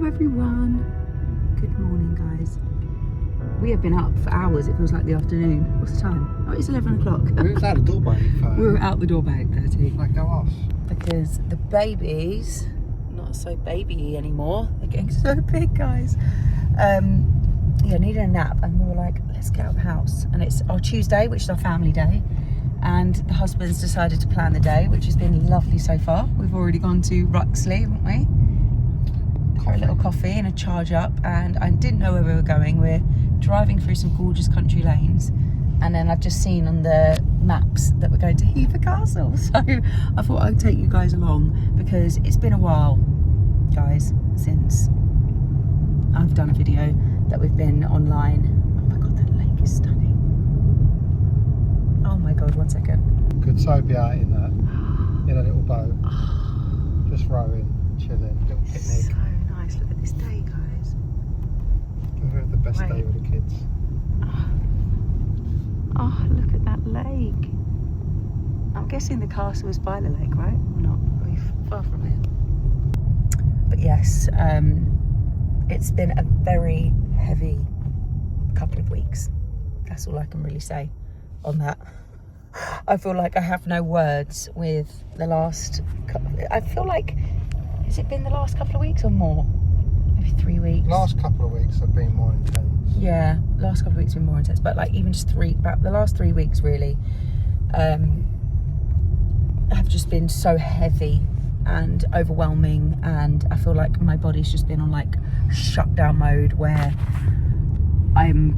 Hello everyone. Good morning, guys. We have been up for hours. It feels like the afternoon. What's the time? Oh, it's 11 o'clock. We were out the door by 8:30. We were out the door by 8:30. Like, go off. Because the babies, not so baby anymore. They're getting so big, guys. Needed a nap, and we were like, let's get out of the house. And it's our Tuesday, which is our family day. And the husband's decided to plan the day, which has been lovely so far. We've already gone to Ruxley, haven't we? For a little coffee and a charge up, and I didn't know where we were going. We're driving through some gorgeous country lanes, and then I've just seen on the maps that we're going to Hever Castle, so I thought I'd take you guys along because it's been a while, guys, since I've done a video that we've been online. Oh my god, that lake is stunning. Oh my god, 1 second. Could so be out in a little boat, just rowing, chilling, little picnic. So nice. Look at this day, guys. We've had the best day with the kids. Oh, look at that lake. I'm guessing the castle is by the lake, right? Or not? Are we far from it? But yes, it's been a very heavy couple of weeks. That's all I can really say on that. I feel like I have no words with the last... I feel like... Has it been the last couple of weeks or more? Maybe 3 weeks. Last couple of weeks have been more intense. Yeah, last couple of weeks have been more intense, but like even just about the last 3 weeks really have just been so heavy and overwhelming, and I feel like my body's just been on like shutdown mode where I'm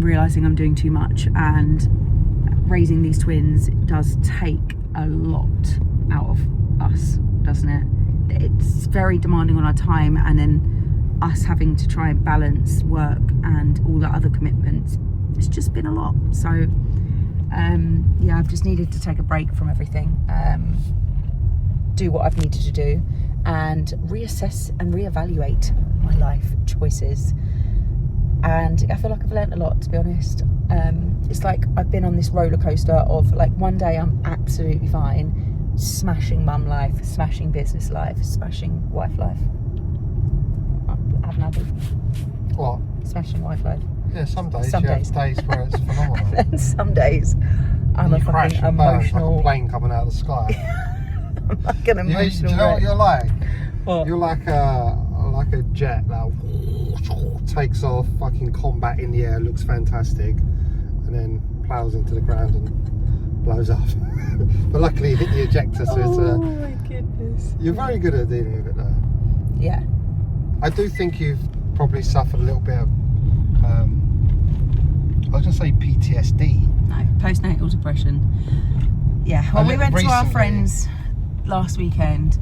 realising I'm doing too much, and raising these twins does take a lot out of us, doesn't it? It's very demanding on our time, and then us having to try and balance work and all the other commitments. It's just been a lot. So I've just needed to take a break from everything, do what I've needed to do, and reassess and reevaluate my life choices. And I feel like I've learnt a lot, to be honest. It's like I've been on this roller coaster of like, one day I'm absolutely fine, smashing mum life, smashing business life, smashing wife life. I haven't had it. What? Smashing wife life. Yeah, some days you have days where it's phenomenal. And some days I'm a fucking emotional... like a plane coming out of the sky. I'm like an emotional... Do you know what you're like? What? You're like a jet that takes off, fucking combat in the air, looks fantastic, and then plows into the ground and blows up. But luckily you hit the ejector, so it's oh my goodness. You're very good at dealing with it though. Yeah. I do think you've probably suffered a little bit of I was going to say PTSD. No, postnatal depression. Yeah, well, we went to our friends last weekend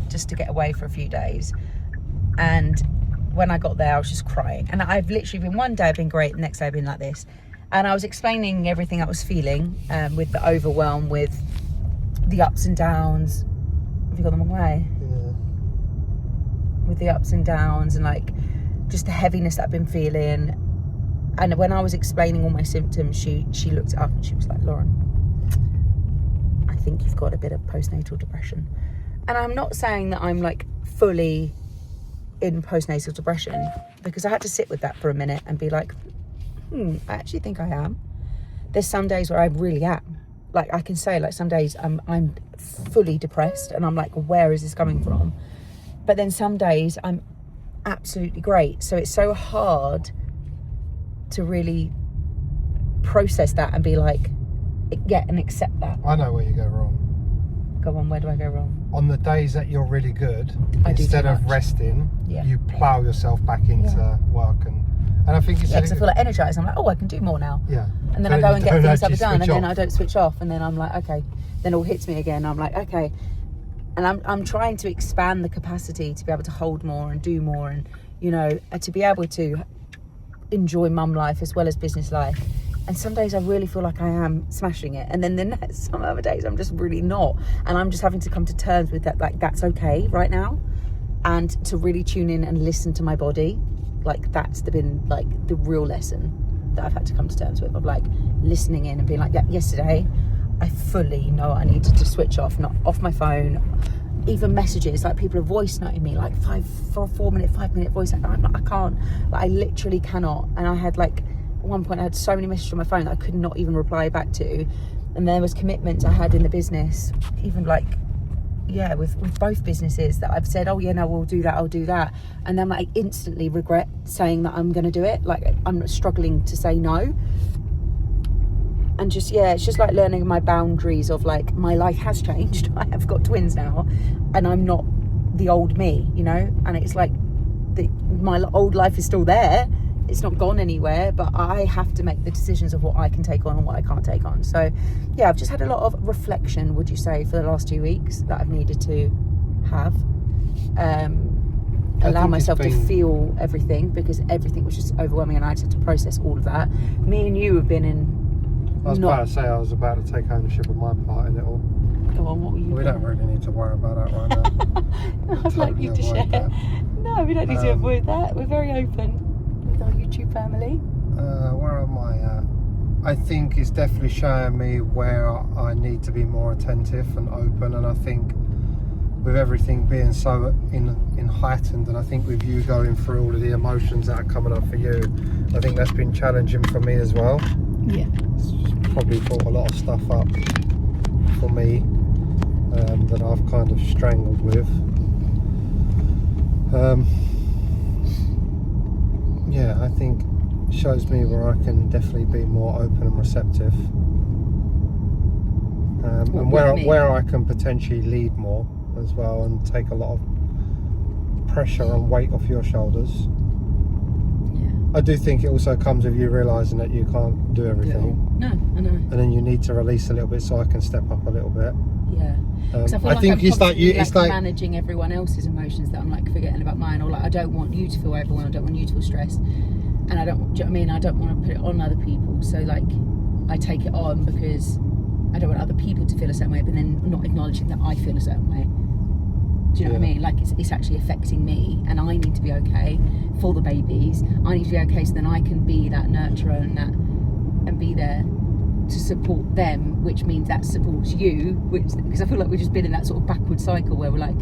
just to get away for a few days, and when I got there I was just crying, and I've literally been, one day I've been great, the next day I've been like this, and I was explaining everything I was feeling with the overwhelm, with the ups and downs. Have you got them away? Yeah. With the ups and downs, and like just the heaviness that I've been feeling. And when I was explaining all my symptoms, she looked up and she was like, Lauren, I think you've got a bit of postnatal depression. And I'm not saying that I'm like fully in postnatal depression, because I had to sit with that for a minute and be like, I actually think I am. There's some days where I really am. Like I can say, like some days I'm fully depressed and I'm like, where is this coming from? But then some days I'm absolutely great. So it's so hard to really process that and be like, and accept that. I know where you go wrong. Go on, where do I go wrong? On the days that you're really good, instead of resting, Yeah. you plough yourself back into work, and I think it's because I feel like energized. I'm like, oh, I can do more now. Yeah. And then I go and get things I've done, and then I don't switch off, and then I'm like, okay. Then it all hits me again. I'm like, okay. And I'm trying to expand the capacity to be able to hold more and do more, and to be able to enjoy mum life as well as business life. And some days I really feel like I am smashing it, and then some other days I'm just really not, and I'm just having to come to terms with that, like that's okay right now, and to really tune in and listen to my body. Like that's been like the real lesson that I've had to come to terms with, of like listening in and being like, yeah, yesterday I fully know I needed to switch off, not off my phone, even messages, like people are voice noting me like 5 minute voice note. I'm like, I can't, like I literally cannot. And I had like, at one point I had so many messages on my phone that I could not even reply back to. And there was commitments I had in the business, even like, yeah, with both businesses, that I've said, oh yeah, no, we'll do that, I'll do that. And then I instantly regret saying that I'm going to do it. Like I'm struggling to say no. And just, yeah, it's just like learning my boundaries of like, my life has changed. I have got twins now and I'm not the old me, you know? And it's like, my old life is still there. It's not gone anywhere, but I have to make the decisions of what I can take on and what I can't take on. So yeah, I've just had a lot of reflection, would you say, for the last 2 weeks that I've needed to have. Allow myself to feel everything, because everything was just overwhelming and I had to process all of that. Me and you have been in... I was about to say I was about to take ownership of my part in it all. Go on, what were you We don't really need to worry about that right now. I'd like you to share. That. No, we don't need to avoid that. We're very open with our YouTube family. Where am I at? I think it's definitely showing me where I need to be more attentive and open, and I think with everything being so in heightened, and I think with you going through all of the emotions that are coming up for you, I think that's been challenging for me as well. Yeah. It's just probably brought a lot of stuff up for me that I've kind of strangled with. Yeah, I think it shows me where I can definitely be more open and receptive, and where I can potentially lead more as well, and take a lot of pressure and weight off your shoulders. I do think it also comes with you realising that you can't do everything. No, I know. And then you need to release a little bit so I can step up a little bit. Yeah. I think it's like managing everyone else's emotions, that I'm like forgetting about mine, or like I don't want you to feel overwhelmed, I don't want you to feel stressed, and I don't, do you know what I mean? I don't want to put it on other people. So like I take it on because I don't want other people to feel a certain way, but then not acknowledging that I feel a certain way. Do you know what I mean? Like it's actually affecting me, and I need to be okay for the babies. I need to be okay so then I can be that nurturer and be there to support them, which means that supports you. Because I feel like we've just been in that sort of backward cycle where we're like,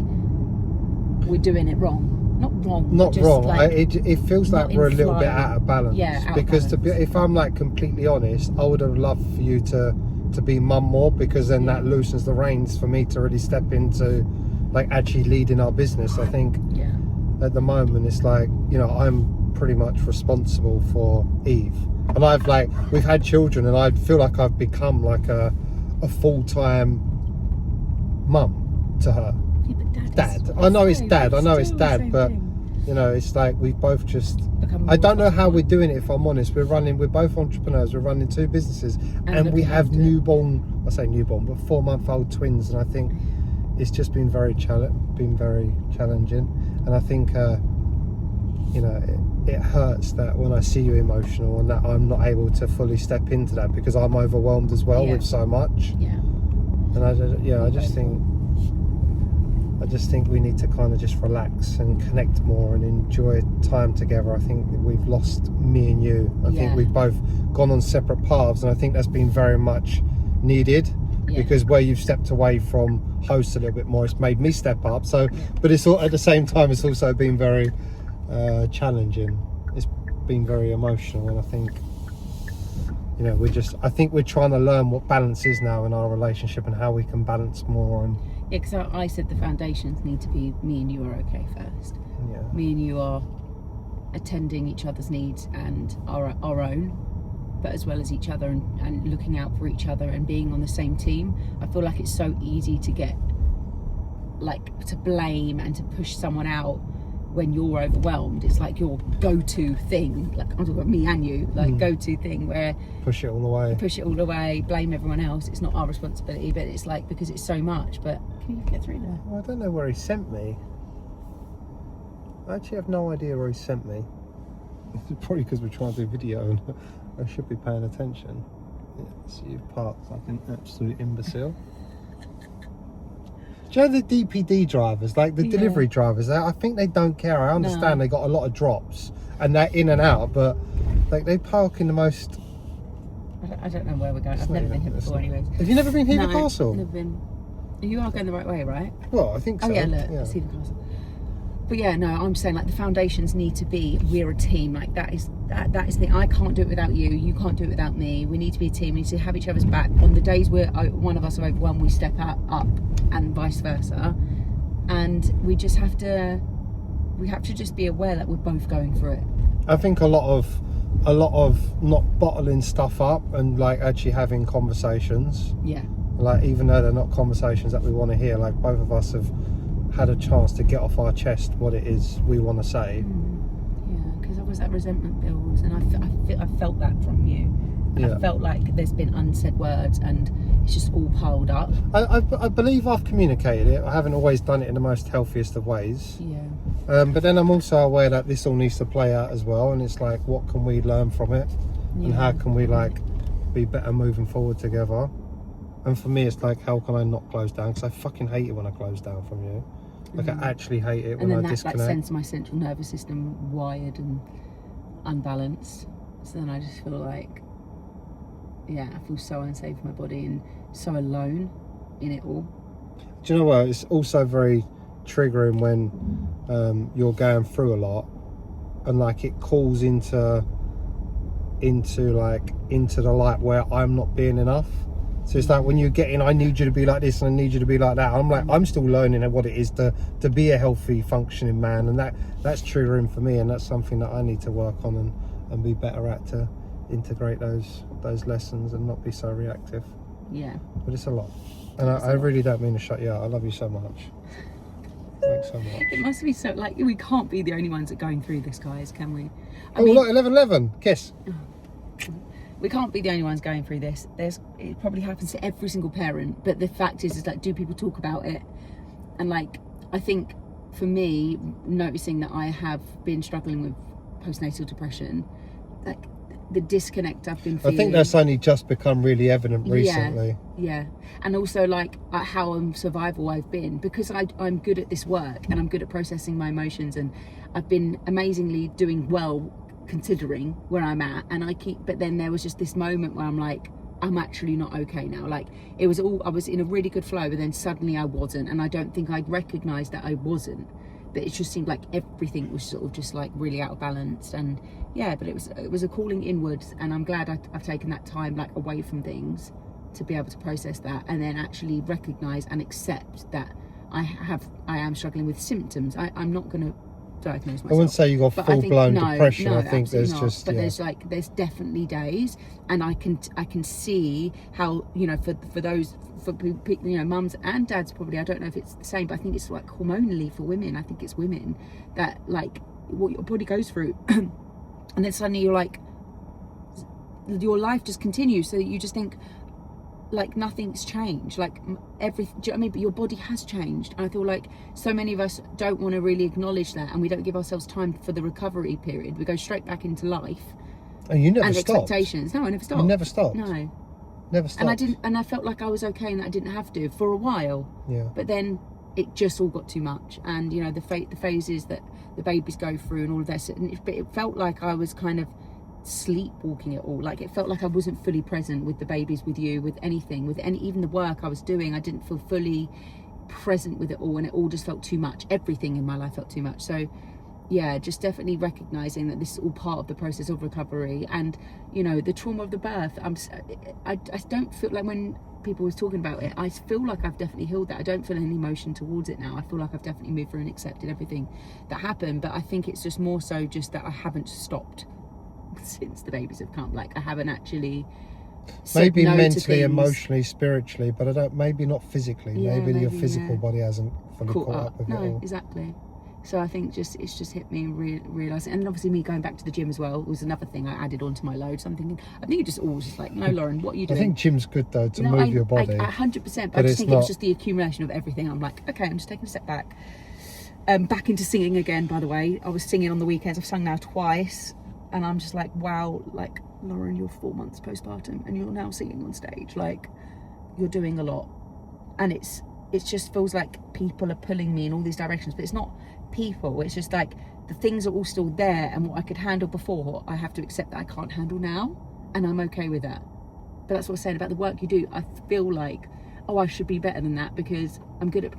we're doing it wrong. Not wrong. Not just wrong. Like, it feels like we're a little bit out of balance. Yeah, out because of balance. if I'm like completely honest, I would have loved for you to be mum more, because then that loosens the reins for me to really step into like actually leading our business. I think at the moment it's like, you know, I'm pretty much responsible for Eve, and we've had children, and I feel like I've become like a full-time mum to her. Yeah, but Dad. I know it's dad, but you know, it's like we've both just, I don't know how we're doing it, if I'm honest. We're both entrepreneurs, we're running 2 businesses, and we have newborn, I say newborn, but 4-month-old twins, and I think it's just been very challenging. And I think you know, it hurts that when I see you emotional and that I'm not able to fully step into that, because I'm overwhelmed as well with so much. And I just think we need to kind of just relax and connect more and enjoy time together. I think we've lost me and you. I think we've both gone on separate paths, and I think that's been very much needed. Because where you've stepped away from host a little bit more, it's made me step up. So, but it's all, at the same time, it's also been very challenging. It's been very emotional, and I think, you know, I think we're trying to learn what balance is now in our relationship and how we can balance more. And because I said the foundations need to be me and you are okay first. Me and you are attending each other's needs and our own, but as well as each other, and looking out for each other and being on the same team. I feel like it's so easy to get like to blame and to push someone out when you're overwhelmed. It's like your go-to thing, like I'm talking about me and you, like go-to thing where push it all away, blame everyone else. It's not our responsibility, but it's like, because it's so much. But can you get through there? Well, I don't know where he sent me. I actually have no idea where he sent me. It's probably because we're trying to do video and I should be paying attention. So you've parked like an absolute imbecile. Do you know the DPD drivers, like the delivery drivers, I think they don't care. I understand they got a lot of drops and they're in and out, but like they park in the most... I don't know where we're going. I've never been here before anyways. Have you never been here, Castle? Never been. You are going the right way, right? Well, I think so. Oh yeah, look, see the colours. But yeah, no, I'm saying like the foundations need to be, we're a team. Like that is the, I can't do it without you. You can't do it without me. We need to be a team. We need to have each other's back. On the days where one of us are overwhelmed, we step up, and vice versa. And we just have to just be aware that we're both going through it. I think a lot of not bottling stuff up and like actually having conversations. Yeah. Like even though they're not conversations that we want to hear, like both of us have had a chance to get off our chest what it is we want to say. Yeah, because always that resentment builds, and I felt that from you. Yeah. I felt like there's been unsaid words, and it's just all piled up. I believe I've communicated it. I haven't always done it in the most healthiest of ways. Yeah. But then I'm also aware that this all needs to play out as well, and it's like, what can we learn from it, and how can we like be better moving forward together? And for me, it's like, how can I not close down? Because I fucking hate it when I close down from you. Like I actually hate it when I disconnect. And then that sends my central nervous system wired and unbalanced. So then I just feel like, yeah, I feel so unsafe in my body and so alone in it all. Do you know what? It's also very triggering when you're going through a lot, and like it calls into the light where I'm not being enough. So it's like when you're getting, I need you to be like this and I need you to be like that. I'm like, I'm still learning what it is to be a healthy, functioning man, and that's triggering for me, and that's something that I need to work on and be better at, to integrate those lessons and not be so reactive. Yeah. But it's a lot, and I really don't mean to shut you out. I love you so much. Thanks so much. It must be so, like, we can't be the only ones that are going through this, guys, can we? I mean, look, 11-11, kiss. We can't be the only ones going through this. It probably happens to every single parent, but the fact is like, do people talk about it? And like, I think for me, noticing that I have been struggling with postnatal depression, like the disconnect I've been feeling. I think that's only just become really evident recently. Yeah. And also like how survival I've been, because I'm good at this work and I'm good at processing my emotions, and I've been amazingly doing well considering where I'm at, and but then there was just this moment where I'm like, I'm actually not okay now. Like I was in a really good flow, but then suddenly I wasn't, and I don't think I'd recognized that I wasn't, but it just seemed like everything was sort of just like really out of balance. And yeah, but it was a calling inwards, and I'm glad I've taken that time like away from things to be able to process that, and then actually recognize and accept that I am struggling with symptoms. I'm not going to diagnose myself. I wouldn't say you got full-blown depression. I think there's not. just, but there's definitely days, and I can see how, you know, for you know, mums and dads probably, I don't know if it's the same, but I think it's like hormonally for women. I think it's women that like what your body goes through, and then suddenly you're like, your life just continues, so that you just think like nothing's changed, like everything. Do you know what I mean? But your body has changed, and I feel like so many of us don't want to really acknowledge that, and we don't give ourselves time for the recovery period. We go straight back into life. And you never and stopped. Expectations. No, I never stopped. You never stopped. No, never stopped. And I felt like I was okay, and that I didn't have to for a while. Yeah. But then it just all got too much, and you know the phases that the babies go through and all of this. And it felt like I was kind of sleepwalking it all. Like it felt like I wasn't fully present with the babies, with you, with anything, even the work I was doing. I didn't feel fully present with it all, and it all just felt too much. Everything in my life felt too much. So yeah, just definitely recognizing that this is all part of the process of recovery. And you know, the trauma of the birth, I don't feel like, when people was talking about it, I feel like I've definitely healed that. I don't feel any emotion towards it now. I feel like I've definitely moved through and accepted everything that happened. But I think it's just more so just that I haven't stopped since the babies have come. Like I haven't actually maybe mentally, emotionally, spiritually, but maybe not physically. Yeah, maybe your physical body hasn't fully caught up with it all. Exactly. So I think it's just hit me and realising, and obviously me going back to the gym as well was another thing I added onto my load. So I'm thinking, I think it just always just like, no, Lauren, what are you doing? I think gym's good though to move your body. 100%, but I just think it was just the accumulation of everything. I'm like, okay, I'm just taking a step back. Back into singing again, by the way. I was singing on the weekends. I've sung now twice. And I'm just like, wow, like, Lauren, you're 4 months postpartum and you're now singing on stage. Like, you're doing a lot. And it just feels like people are pulling me in all these directions. But it's not people. It's just like the things are all still there. And what I could handle before, I have to accept that I can't handle now. And I'm okay with that. But that's what I was saying about the work you do. I feel like oh, I should be better than that because I'm good at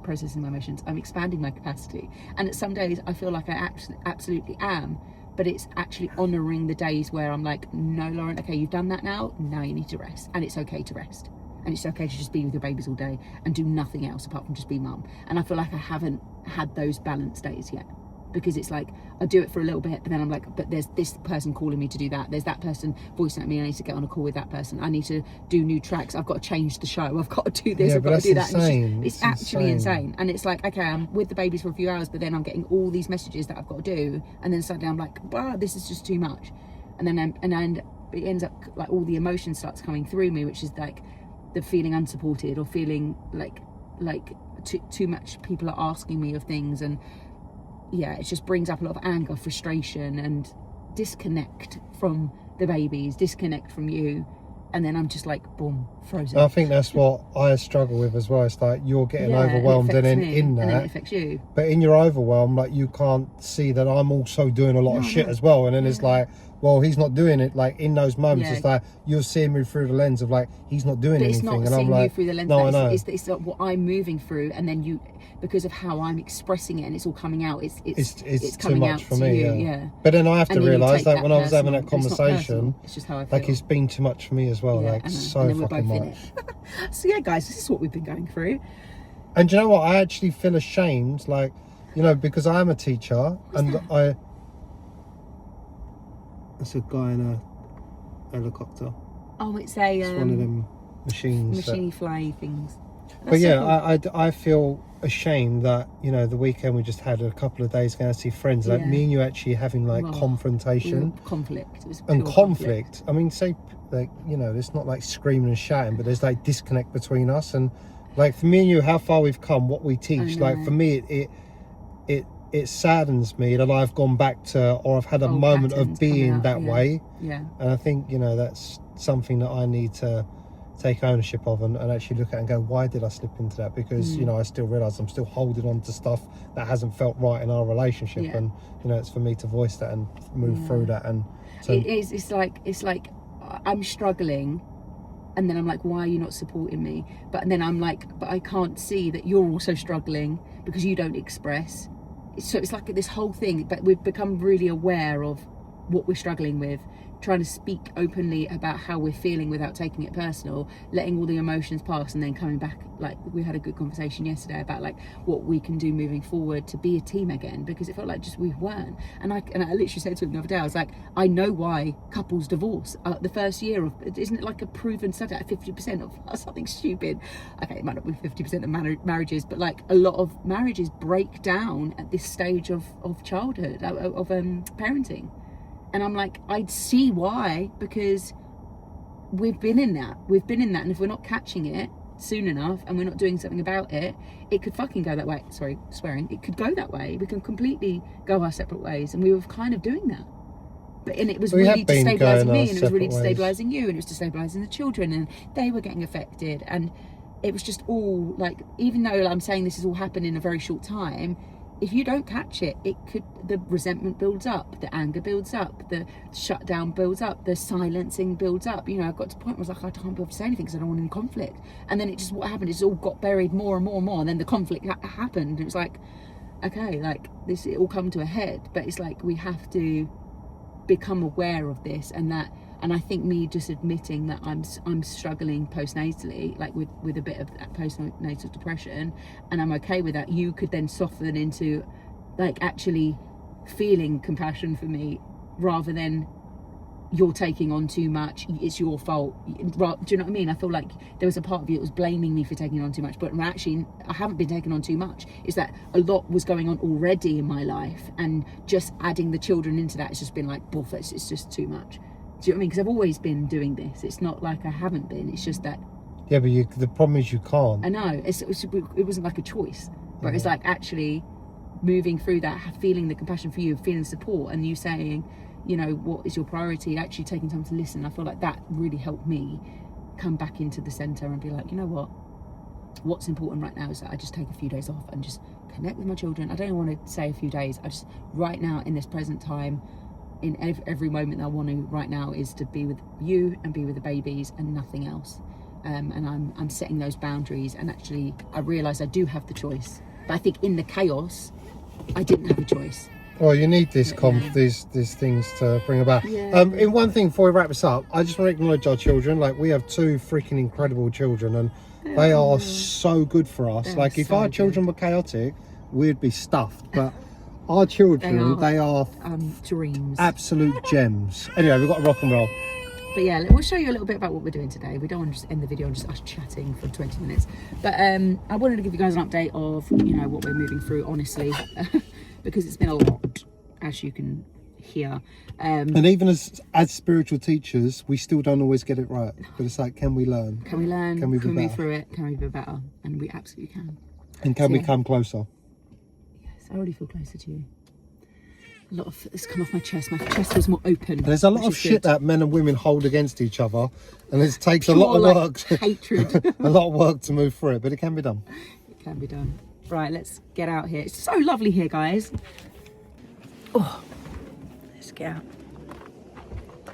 processing my emotions. I'm expanding my capacity. And at some days I feel like I absolutely am. But it's actually honouring the days where I'm like, no, Lauren, okay, you've done that now. Now you need to rest. And it's okay to rest. And it's okay to just be with your babies all day and do nothing else apart from just be mum. And I feel like I haven't had those balanced days yet. Because it's like, I do it for a little bit, but then I'm like, but there's this person calling me to do that. There's that person voicing at me. I need to get on a call with that person. I need to do new tracks. I've got to change the show. I've got to do this. I've got to do that. And it's actually insane. And it's like, okay, I'm with the babies for a few hours, but then I'm getting all these messages that I've got to do. And then suddenly I'm like, wow, this is just too much. And then it ends up like all the emotion starts coming through me, which is like the feeling unsupported or feeling like too much people are asking me of things. And yeah, it just brings up a lot of anger, frustration, and disconnect from the babies, disconnect from you. And then I'm just like, boom, frozen. I think that's what I struggle with as well. It's like you're getting overwhelmed, and then in that, and then it affects you. But in your overwhelm, like you can't see that I'm also doing a lot of shit as well. And then it's like, well, he's not doing it. Like in those moments, it's like you're seeing me through the lens of like he's not doing anything. It's not and seeing I'm like, you through the lens. No, I know. It's like what I'm moving through, and then you, because of how I'm expressing it, and it's all coming out. It's coming too much out for to me. you, Yeah. But then I have to realise that when I was having that conversation, it's just how I feel. like it's been too much for me as well. Like so fucking much. So yeah, guys, this is what we've been going through. And do you know what? I actually feel ashamed, like, you know, because I am a teacher. It's a guy in a helicopter. Oh, it's one of them machines. Machiney fly things. But yeah, cool. I feel ashamed that, you know, the weekend we just had a couple of days going to see friends. Like me and you actually having like confrontation. Conflict. It was and conflict. I mean, say, like, you know, it's not like screaming and shouting, but there's like disconnect between us. And like for me and you, how far we've come, what we teach. Like for me, it saddens me that I've gone back to, or I've had a moment of being that way. Yeah. And I think, you know, that's something that I need to take ownership of and actually look at and go, why did I slip into that? Because, you know, I still realise I'm still holding on to stuff that hasn't felt right in our relationship. Yeah. And, you know, it's for me to voice that and move through that. And so it's like I'm struggling. And then I'm like, why are you not supporting me? But then I'm like, but I can't see that you're also struggling because you don't express. So it's like this whole thing, but we've become really aware of what we're struggling with, trying to speak openly about how we're feeling without taking it personal, letting all the emotions pass, and then coming back. Like we had a good conversation yesterday about like what we can do moving forward to be a team again, because it felt like just we weren't. And I literally said to him the other day, I was like, I know why couples divorce. The first year of, isn't it like a proven study, like 50% of something stupid? Okay, it might not be 50% of marriages, but like a lot of marriages break down at this stage of childhood, of parenting. And I'm like, I'd see why, because we've been in that. And if we're not catching it soon enough and we're not doing something about it, it could fucking go that way. Sorry, swearing. It could go that way. We can completely go our separate ways. And we were kind of doing that. And it was really destabilising me, and it was really destabilising you, and it was destabilising the children, and they were getting affected. And it was just all like, even though I'm saying this has all happened in a very short time, if you don't catch it, the resentment builds up, the anger builds up, the shutdown builds up, the silencing builds up. You know, I got to the point where I was like, I can't be able to say anything because I don't want any conflict. And then what happened is it all got buried more and more and more. And then the conflict happened. And it was like, okay, like this, it all come to a head. But it's like, we have to become aware of this, and I think me just admitting that I'm struggling postnatally, like with a bit of that postnatal depression, and I'm okay with that. You could then soften into like actually feeling compassion for me, rather than you're taking on too much, it's your fault. Do you know what I mean? I feel like there was a part of you that was blaming me for taking on too much, but actually I haven't been taking on too much. It's that a lot was going on already in my life, and just adding the children into that, it's just been like, boof, it's just too much. Do you know what I mean? Because I've always been doing this. It's not like I haven't been. It's just that. Yeah, but the problem is you can't. I know. It wasn't like a choice, but it's like actually moving through that, feeling the compassion for you, feeling support, and you saying, you know, what is your priority? Actually taking time to listen. I feel like that really helped me come back into the centre and be like, you know what? What's important right now is that I just take a few days off and just connect with my children. I don't want to say a few days. I just, right now in this present time, in every moment that I want to right now, is to be with you and be with the babies and nothing else. and I'm setting those boundaries, and actually I realise I do have the choice, but I think in the chaos I didn't have a choice. Well, you need these these things to bring about. In one thing before we wrap this up, I just want to acknowledge our children. Like, we have 2 freaking incredible children, and they are so good for us. Like, if our children were chaotic, we'd be stuffed. But our children, they are dreams, absolute gems. Anyway, we've got to rock and roll. But yeah, we'll show you a little bit about what we're doing today. We don't want to just end the video on just us chatting for 20 minutes. But I wanted to give you guys an update of, you know, what we're moving through, honestly, because it's been a lot, as you can hear. And even as spiritual teachers, we still don't always get it right. But it's like, can we learn? Can we learn? Can we move through it? Can we be better? And we absolutely can. And can we come closer? Yes, I already feel closer to you. A lot of it's come off my chest. My chest feels more open. There's a lot of shit that men and women hold against each other, and it takes a lot of work. Hatred. A lot of work to move through it, but it can be done. It can be done. Right, let's get out here. It's so lovely here, guys. Oh, let's get out.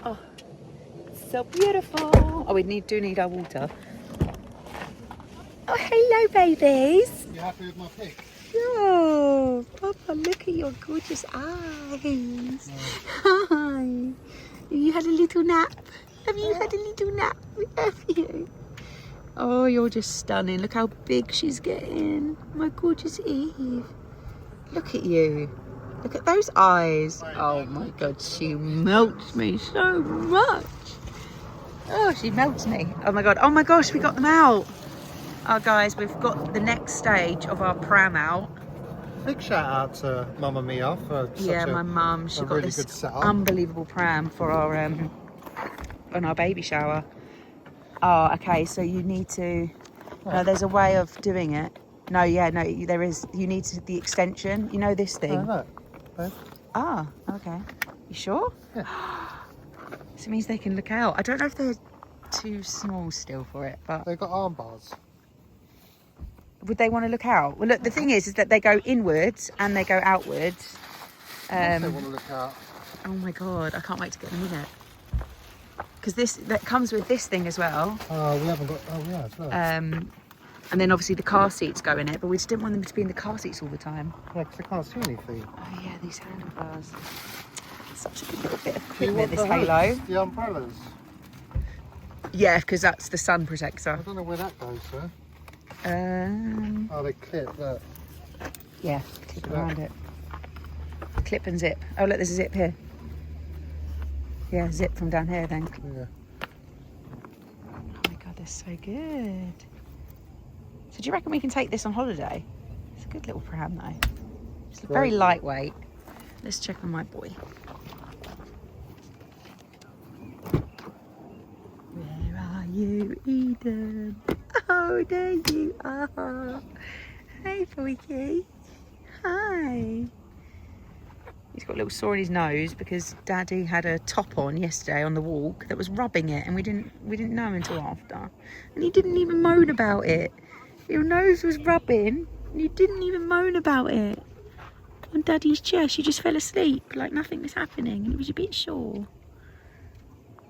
Oh, so beautiful. Oh, we do need our water. Oh, hello, babies. You happy with my pic? Oh, Papa, look at your gorgeous eyes. Hi. Have you had a little nap? Have you had a little nap? Have you? Oh, you're just stunning. Look how big she's getting. My gorgeous Eve. Look at you. Look at those eyes. Oh my God, she melts me so much. Oh, she melts me. Oh my God. Oh my gosh, we got them out. Oh guys, we've got the next stage of our pram out. Big shout out to Mamma Mia for such my mum. She got really this unbelievable pram for our on our baby shower. Oh, okay. So you need to. No, there's a way of doing it. No, there is. You need the extension. You know this thing. Oh, look. Ah, okay. You sure? Yeah. So it means they can look out. I don't know if they're too small still for it, but They've got arm bars. would they want to look out? Well, look, the thing is that they go inwards and they go outwards. They want to look out. Oh my God, I can't wait to get them in it. Because that comes with this thing as well. Oh, we haven't got. Oh, yeah, it's right. And then obviously the car seats go in it, but we just didn't want them to be in the car seats all the time. Yeah, because I can't see anything. Oh yeah, these handlebars. Such a good little bit of equipment, this Halo. The umbrellas. Yeah, because that's the sun protector. I don't know where that goes, sir. Oh, they clip that. Yeah, clip around it. Clip and zip. Oh look, there's a zip here. Yeah, zip from down here then. Yeah. Oh my God, they're so good. So do you reckon we can take this on holiday? It's a good little pram though. It's very lightweight. Let's check on my boy. Where are you, Eden? Oh, there you are. Hey, boyki. Hi. He's got a little sore in his nose because Daddy had a top on yesterday on the walk that was rubbing it, and we didn't know until after. And he didn't even moan about it. Your nose was rubbing, and you didn't even moan about it. On Daddy's chest, you just fell asleep like nothing was happening, and it was a bit sore.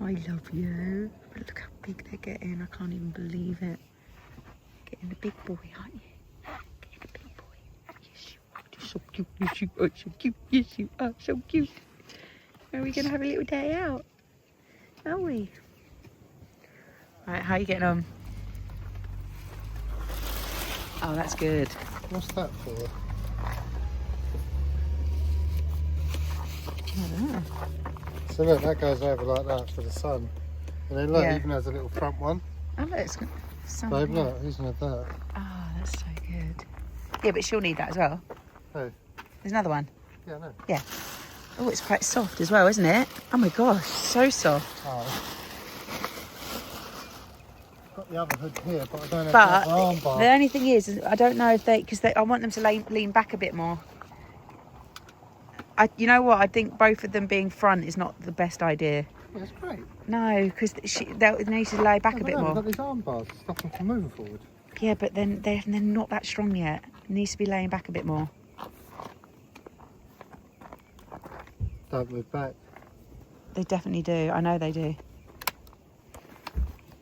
I love you. But look how big they're getting. I can't even believe it. Getting a big boy, aren't you? Getting a big boy. Yes, you are. You're so cute. Yes, you are so cute. Yes, you are so cute. Are we going to have a little day out? Are we? Right, how are you getting on? Oh, that's good. What's that for? I don't know. So look, that goes over like that for the sun. And then look, Yeah. even has a little front one. Oh, look, it's got some. Babe, look, isn't it that? Oh, that's so good. Yeah, but she'll need that as well. Oh. There's another one. Yeah, no. Yeah. Oh, it's quite soft as well, isn't it? Oh my gosh, so soft. Oh. Got the other hood here, but I don't have But the arm bar. the only thing is I don't know if because I want them to lean back a bit more. You know what? I think both of them being front is not the best idea. Yeah, it's great. No, because they need to lay back a bit We've more. got these arm bars to stop them from moving forward. Yeah, but then they're not that strong yet. It needs to be laying back a bit more. Don't move back. They definitely do. I know they do.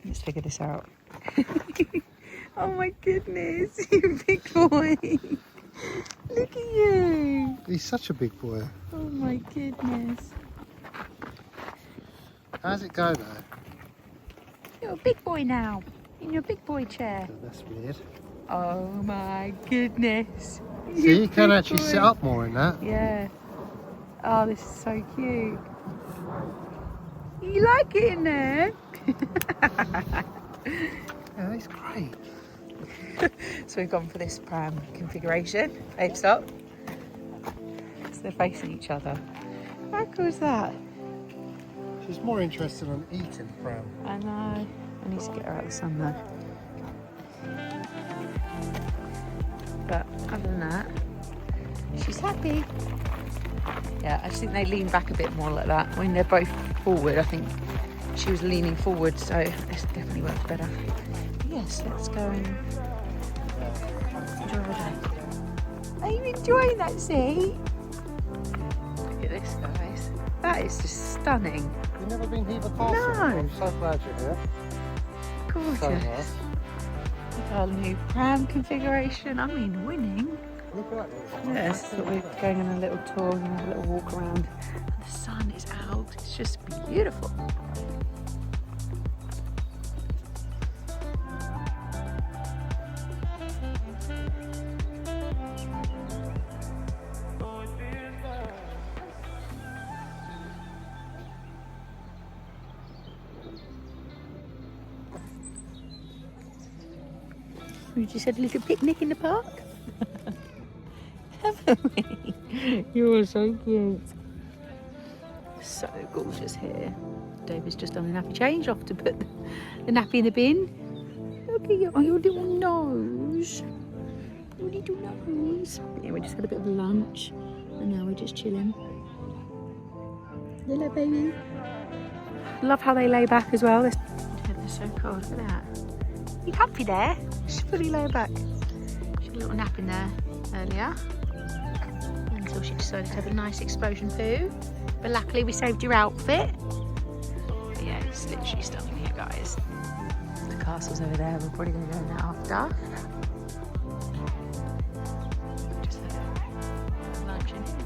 Let's figure this out. Oh my goodness, you big boy. Look at you. He's such a big boy. Oh my goodness. How's it go though? You're a big boy now. In your big boy chair. Oh, that's weird. Oh my goodness. See, you can actually sit up more in that. Yeah. Oh, this is so cute. You like it in there? Yeah, that's great. So we've gone for this pram configuration. Babe, stop. So they're facing each other. How cool is that? She's more interested in eating pram. I know. I need to get her out of the sun though. But other than that, she's happy. Yeah, I just think they lean back a bit more like that. When they're both forward, I think she was leaning forward, so this definitely works better. Yes, let's go and enjoy the day. Are you enjoying that seat? Look at this, guys. That is just stunning. You've never been Hever Castle? No. I'm so glad you're here. Gorgeous. So nice. Our new pram configuration. I mean, winning. Look at that. Yes, so we're going on a little tour and a little walk around. And the sun is out. It's just beautiful. We just had a little picnic in the park. Haven't we? You're so cute. So gorgeous here. David's just done a nappy change off to put the nappy in the bin. Look at your little nose. Your little nose. Yeah, we just had a bit of lunch and now we're just chilling. Hello, baby. Love how they lay back as well. They're so cool. Look at that. You happy there? She's fully laid back. She had a little nap in there earlier until she decided to have a nice explosion poo. But luckily we saved your outfit. But yeah, it's literally stunning here, guys. The castle's over there. We're probably going to go in there after. Just have lunch in here.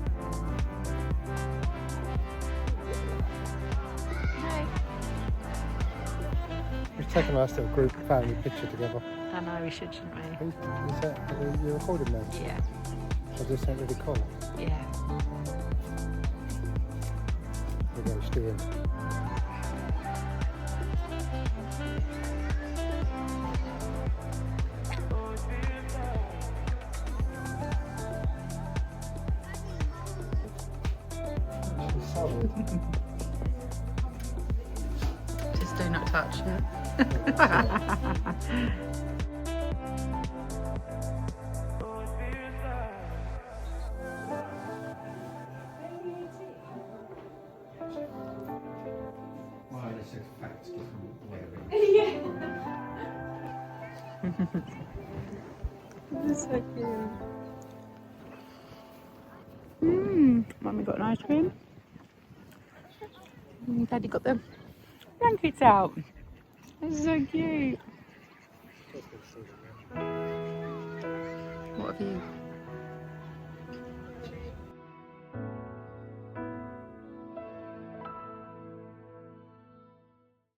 Hey. We've taken a nice little group family picture together. I know we should, shouldn't we? Is that you recording that? Yeah. Or just something really cool? Yeah. We're going to do it. Just do not touch it. This is so cute. Mummy got an ice cream. And Daddy got the blankets out. This is so cute. What have you?